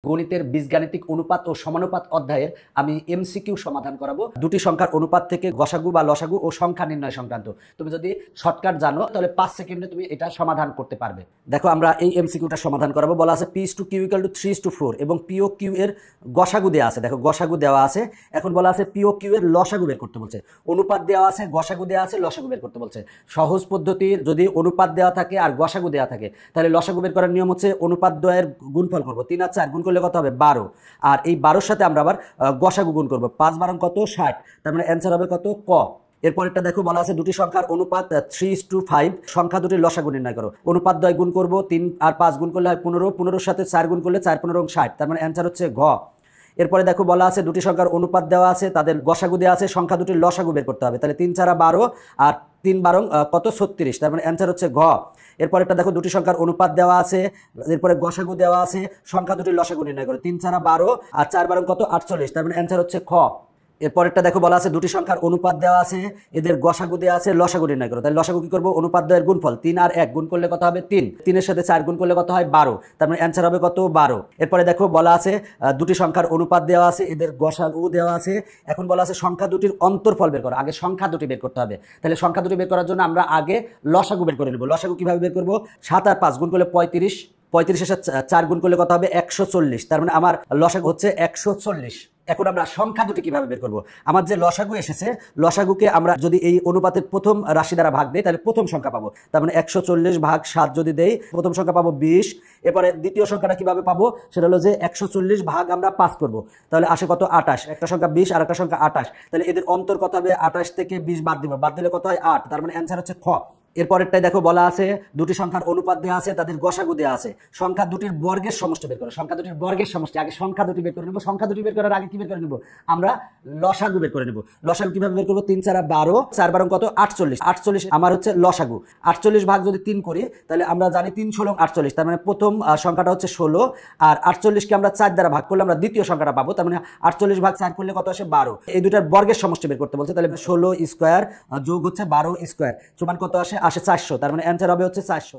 গণিতের বীজগাণিতিক অনুপাত ও সমানুপাত অধ্যায়ের আমি এমসিকিউ সমাধান করাবো। দুটি সংখ্যার অনুপাত থেকে গসাগু বা লসাগু ও সংখ্যা নির্ণয় সংক্রান্ত। তুমি যদি শর্টকাট জানো তাহলে 5 সেকেন্ডে তুমি এটা সমাধান করতে পারবে। দেখো আমরা এই এমসিকিউটা সমাধান করাবো। বলা আছে P/Q = 3/4 এবং P/Q এর গসাগু দেওয়া আছে। দেখো গসাগু দেওয়া আছে। এখন বলা আছে P/Q এর লসাগু বের করতে বলছে। অনুপাত দেওয়া আছে, গসাগু দেওয়া আছে, লসাগু বের করতে বলছে। সহজ পদ্ধতির যদি অনুপাত দেওয়া থাকে আর গসাগু দেওয়া থাকে তাহলে লসাগু বের করার নিয়ম হচ্ছে অনুপাত দ্বয়ের গুণফল করবো। 3 আর 4 গুণ করলে কত হবে? 12। আর এই 12-র সাথে আমরা আবার গসাগু গুণ করবো। 5 × 12 কত? 60। তার মানে অ্যান্সার হবে কত? ক। এরপরটা দেখো বলা আছে দুটি সংখ্যার অনুপাত 3:5, সংখ্যা দুটির লসাগু নির্ণয় করো। অনুপাত দ্বয় গুণ করবো, 3 আর 5 গুণ করলে হয় 15, 15-র সাথে 4 গুণ করলে 4 15 60। তার মানে অ্যান্সার হচ্ছে ঘ। এরপরে দেখো বলা আছে দুটি সংখ্যার অনুপাত দেওয়া আছে, তাদের গসাগু দেওয়া আছে, সংখ্যা দুটির লসাগু বের করতে হবে। তাহলে 3 4 12 আর 3 12 কত? 36। তার মানে অ্যান্সার হচ্ছে ঘ। এরপর একটা দেখো দুটি সংখ্যার অনুপাত দেওয়া আছে, এরপরে গসাগু দেওয়া আছে, সংখ্যা দুটির লসাগু নির্ণয় করো। 3 4 12 আর 4 12 কত? 48। তার মানে অ্যান্সার হচ্ছে খ। এরপরেরটা দেখো বলা আছে দুটি সংখ্যার অনুপাত দেওয়া আছে, এদের গসাগু দেওয়া আছে, লসাগু নির্ণয় করো। তাহলে লসাগু কি করবো? অনুপাত দ্বয়ের গুণফল। 3 আর 1 গুণ করলে কত হবে? 3। 3-এর সাথে 4 গুণ করলে কত হয়? 12। তার মানে অ্যান্সার হবে কত? 12। এরপরে দেখো বলা আছে দুটি সংখ্যার অনুপাত দেওয়া আছে, এদের গসাগু দেওয়া আছে। এখন বলা আছে সংখ্যা দুটির অন্তরফল বের করো। আগে সংখ্যা দুটি বের করতে হবে। তাহলে সংখ্যা দুটি বের করার জন্য আমরা আগে লসাগু বের করে নেব। লসাগু কিভাবে বের করবো? 7 আর 5 গুণ করলে 35, 35-এর সাথে 4 গুণ করলে কত হবে? 140। তার মানে আমার লসাগু হচ্ছে 140। এখন আমরা সংখ্যা দুটি কিভাবে বের করব? আমার যে লসাগু এসেছে, লসাগুকে আমরা যদি এই অনুপাতের প্রথম রাশি দ্বারা ভাগ দেই তাহলে প্রথম সংখ্যা পাবো। তার মানে 140 ভাগ 7 যদি দেই প্রথম সংখ্যা পাবো 20। এরপরে দ্বিতীয় সংখ্যাটা কিভাবে পাবো? সেটা হলো যে 140 ভাগ আমরা 5 করব। তাহলে আসে কত? 28। একটা সংখ্যা 20 আর একটা সংখ্যা 28। তাহলে এদের অন্তর কত হবে? 28 থেকে 20 বাদ দিব, বাদ দিলে কত হয়? 8। তার মানে অ্যান্সার হচ্ছে খ। এরপরেরটাই দেখো বলা আছে দুটি সংখ্যার অনুপাত দেওয়া আছে, তাদের গসাগু দেওয়া আছে। সংখ্যা দুটির বর্গের সমষ্টি বের করো। সংখ্যা দুটির বর্গের সমষ্টি, আগে সংখ্যা দুটি বের করে নেব। সংখ্যা দুটি বের করার আগে কি বের করে নেব? আমরা লসাগু বের করে নেব। লসাগু কিভাবে বের করবো? 3 4 12, 4 12 কত? 48। 48 আমার হচ্ছে লসাগু। 48 ভাগ যদি 3 করি তাহলে আমরা জানি 3 16 48। তার মানে প্রথম সংখ্যাটা হচ্ছে 16, আর 48-কে আমরা 4 দ্বারা ভাগ করলে আমরা দ্বিতীয় সংখ্যাটা পাবো। তার মানে 48 ভাগ 4 করলে কত আসে? 12। এই দুটার বর্গের সমষ্টি বের করতে বলছে। তাহলে 16 স্কোয়ার যোগ হচ্ছে 12 স্কোয়ার সমান কত আসে? 400। তার মানে অ্যান্সার হবে হচ্ছে 400।